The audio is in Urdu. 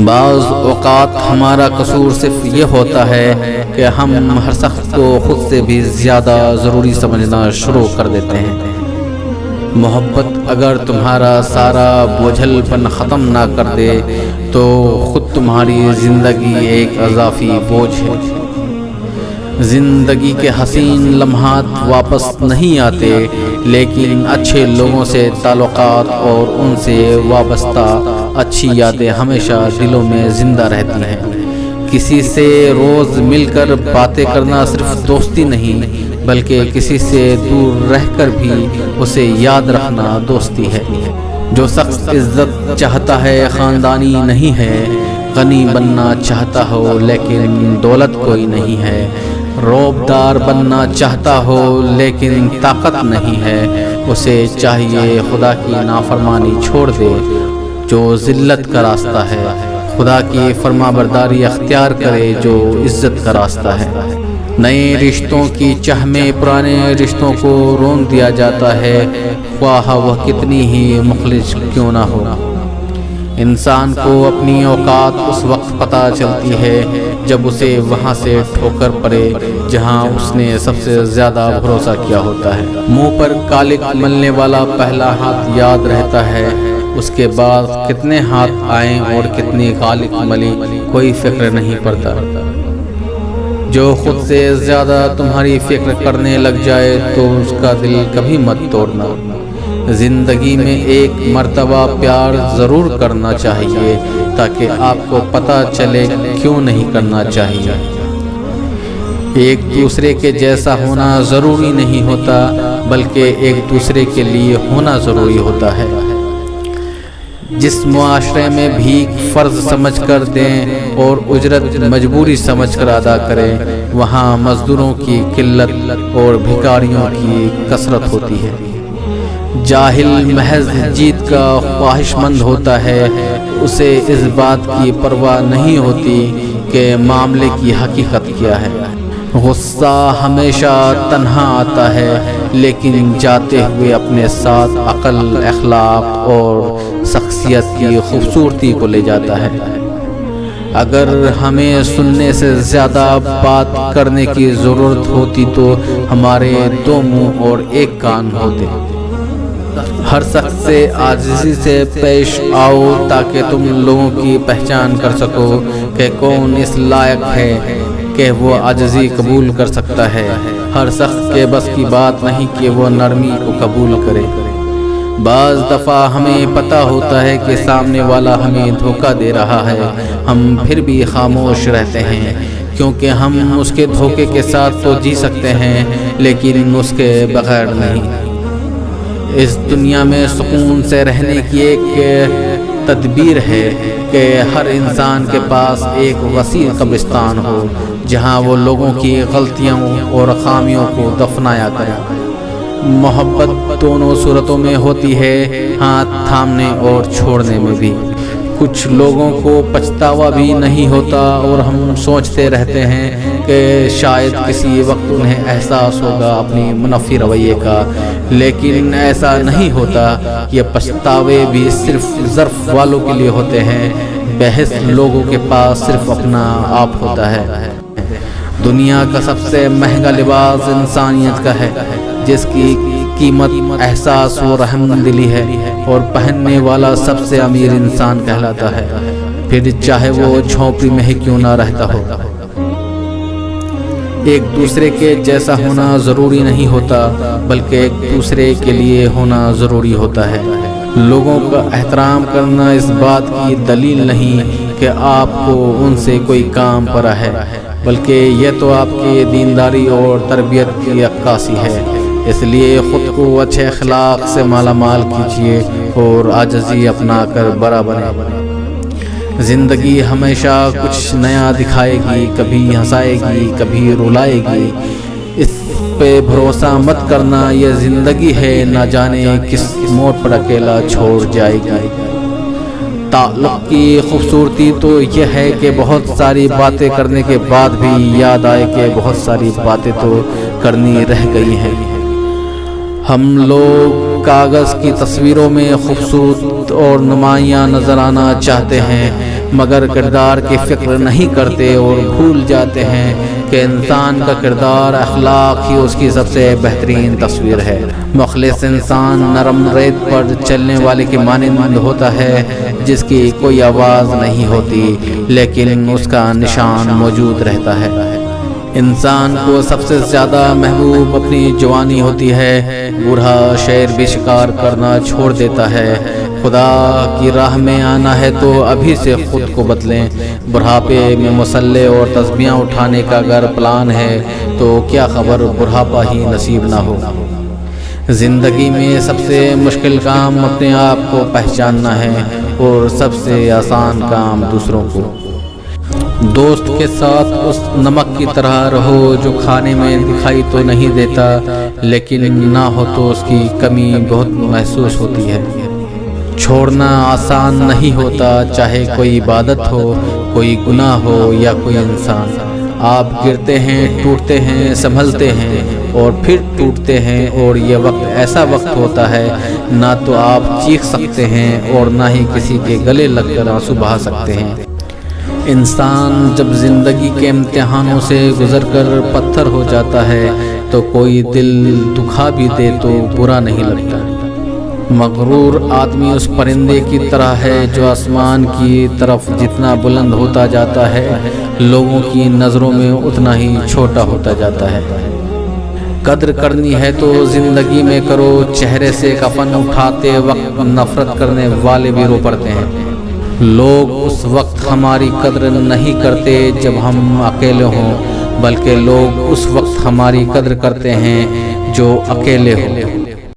بعض اوقات ہمارا قصور صرف یہ ہوتا ہے کہ ہم ہر شخص کو خود سے بھی زیادہ ضروری سمجھنا شروع کر دیتے ہیں۔ محبت اگر تمہارا سارا بوجھل پن ختم نہ کر دے تو خود تمہاری زندگی ایک اضافی بوجھ ہے۔ زندگی کے حسین لمحات واپس نہیں آتے، لیکن اچھے لوگوں سے تعلقات اور ان سے وابستہ اچھی یادیں ہمیشہ دلوں میں زندہ رہتی ہیں۔ کسی سے روز مل کر باتیں کرنا صرف دوستی نہیں، بلکہ کسی سے دور رہ کر بھی اسے یاد رکھنا دوستی ہے۔ جو شخص عزت چاہتا ہے خاندانی نہیں ہے، غنی بننا چاہتا ہو لیکن دولت کوئی نہیں ہے، روبدار بننا چاہتا ہو لیکن طاقت نہیں ہے، اسے چاہیے خدا کی نافرمانی چھوڑ دے۔ جو ذلت کا راستہ ہے، خدا کی فرما برداری اختیار کرے جو عزت کا راستہ ہے۔ نئے رشتوں کی چاہ میں پرانے رشتوں کو رون دیا جاتا ہے، خواہ وہ کتنی ہی مخلص کیوں نہ ہو۔ انسان کو اپنی اوقات اس وقت پتہ چلتی ہے جب اسے وہاں سے ٹھوکر پڑے جہاں اس نے سب سے زیادہ بھروسہ کیا ہوتا ہے۔ منہ پر کالک ملنے والا پہلا ہاتھ یاد رہتا ہے، اس کے بعد کتنے ہاتھ آئیں اور کتنی کالک ملی کوئی فکر نہیں پڑتا۔ جو خود سے زیادہ تمہاری فکر کرنے لگ جائے تو اس کا دل کبھی مت توڑنا۔ زندگی میں ایک مرتبہ پیار ضرور کرنا چاہیے تاکہ آپ کو پتہ چلے کیوں نہیں کرنا چاہیے۔ ایک دوسرے کے جیسا ہونا ضروری نہیں ہوتا، بلکہ ایک دوسرے کے لیے ہونا ضروری ہوتا ہے۔ جس معاشرے میں بھیک فرض سمجھ کر دیں اور اجرت مجبوری سمجھ کر ادا کریں، وہاں مزدوروں کی قلت اور بھکاریوں کی کثرت ہوتی ہے۔ جاہل محض جیت کا خواہش مند ہوتا ہے، اسے اس بات کی پرواہ نہیں ہوتی کہ معاملے کی حقیقت کیا ہے۔ غصہ ہمیشہ تنہا آتا ہے، لیکن جاتے ہوئے اپنے ساتھ عقل، اخلاق اور شخصیت کی خوبصورتی کو لے جاتا ہے۔ اگر ہمیں سننے سے زیادہ بات کرنے کی ضرورت ہوتی تو ہمارے دو منہ اور ایک کان ہوتے۔ ہر شخص سے عاجزی سے پیش آؤ تاکہ تم لوگوں کی پہچان کر سکو کہ کون اس لائق ہے کہ وہ عاجزی قبول کر سکتا ہے۔ ہر شخص کے بس کی بات نہیں کہ وہ نرمی کو قبول کرے۔ بعض دفعہ ہمیں پتہ ہوتا ہے کہ سامنے والا ہمیں دھوکہ دے رہا ہے، ہم پھر بھی خاموش رہتے ہیں کیونکہ ہم اس کے دھوکے کے ساتھ تو جی سکتے ہیں لیکن اس کے بغیر نہیں۔ اس دنیا میں سکون سے رہنے کی ایک تدبیر ہے کہ ہر انسان کے پاس ایک وسیع قبرستان ہو جہاں وہ لوگوں کی غلطیوں اور خامیوں کو دفنایا کرے۔ محبت دونوں صورتوں میں ہوتی ہے، ہاتھ تھامنے اور چھوڑنے میں بھی۔ کچھ لوگوں کو پچھتاوا بھی نہیں ہوتا اور ہم سوچتے رہتے ہیں کہ شاید کسی وقت انہیں احساس ہوگا اپنی منفی رویے کا، لیکن ایسا نہیں ہوتا۔ یہ پچھتاوے بھی صرف ظرف والوں کے لیے ہوتے ہیں، بحث لوگوں کے پاس صرف اپنا آپ ہوتا ہے۔ دنیا کا سب سے مہنگا لباس انسانیت کا ہے، جس کی قیمت احساس و رحم دلی ہے، اور پہننے والا سب سے امیر انسان کہلاتا ہے، پھر چاہے وہ جھونپڑی میں ہی کیوں نہ رہتا ہو۔ ایک دوسرے کے جیسا ہونا ضروری نہیں ہوتا، بلکہ ایک دوسرے کے لیے ہونا ضروری ہوتا ہے۔ لوگوں کا احترام کرنا اس بات کی دلیل نہیں کہ آپ کو ان سے کوئی کام پڑا ہے، بلکہ یہ تو آپ کی دینداری اور تربیت کی عکاسی ہے۔ اس لیے خود کو اچھے اخلاق سے مالا مال کیجیے اور عاجزی اپنا کر بڑا بنے۔ زندگی ہمیشہ کچھ نیا دکھائے گی، کبھی ہنسائے گی، کبھی رلائے گی۔ اس پہ بھروسہ مت کرنا، یہ زندگی ہے، نہ جانے کس موڑ پر اکیلا چھوڑ جائے گی۔ تعلق کی خوبصورتی تو یہ ہے کہ بہت ساری باتیں کرنے کے بعد بھی یاد آئے کہ بہت ساری باتیں تو کرنی رہ گئی ہیں۔ ہم لوگ کاغذ کی تصویروں میں خوبصورت اور نمایاں نظر آنا چاہتے ہیں، مگر کردار کی فکر نہیں کرتے اور بھول جاتے ہیں کہ انسان کا کردار اخلاق ہی اس کی سب سے بہترین تصویر ہے۔ مخلص انسان نرم ریت پر چلنے والے کے مانند ہوتا ہے جس کی کوئی آواز نہیں ہوتی لیکن اس کا نشان موجود رہتا ہے۔ انسان کو سب سے زیادہ محبوب اپنی جوانی ہوتی ہے، بوڑھا شیر بھی شکار کرنا چھوڑ دیتا ہے۔ خدا کی راہ میں آنا ہے تو ابھی سے خود کو بدلیں۔ بڑھاپے میں مسلح اور تسبیحاں اٹھانے کا اگر پلان ہے تو کیا خبر بڑھاپا ہی نصیب نہ ہو۔ زندگی میں سب سے مشکل کام اپنے آپ کو پہچاننا ہے اور سب سے آسان کام دوسروں کو۔ دوست کے ساتھ اس نمک کی طرح رہو جو کھانے میں دکھائی تو نہیں دیتا لیکن نہ ہو تو اس کی کمی بہت محسوس ہوتی ہے۔ چھوڑنا آسان نہیں ہوتا، چاہے کوئی عبادت ہو، کوئی گناہ ہو یا کوئی انسان۔ آپ گرتے ہیں، ٹوٹتے ہیں، سنبھلتے ہیں اور پھر ٹوٹتے ہیں، اور یہ وقت ایسا وقت ہوتا ہے نہ تو آپ چیخ سکتے ہیں اور نہ ہی کسی کے گلے لگ کر آنسو بہا سکتے ہیں۔ انسان جب زندگی کے امتحانوں سے گزر کر پتھر ہو جاتا ہے تو کوئی دل دکھا بھی دے تو برا نہیں لگتا۔ مغرور آدمی اس پرندے کی طرح ہے جو آسمان کی طرف جتنا بلند ہوتا جاتا ہے لوگوں کی نظروں میں اتنا ہی چھوٹا ہوتا جاتا ہے۔ قدر کرنی ہے تو زندگی میں کرو، چہرے سے کفن اٹھاتے وقت نفرت کرنے والے بھی رو پڑتے ہیں۔ لوگ اس وقت ہماری قدر نہیں کرتے جب ہم اکیلے ہوں، بلکہ لوگ اس وقت ہماری قدر کرتے ہیں جو اکیلے ہوں۔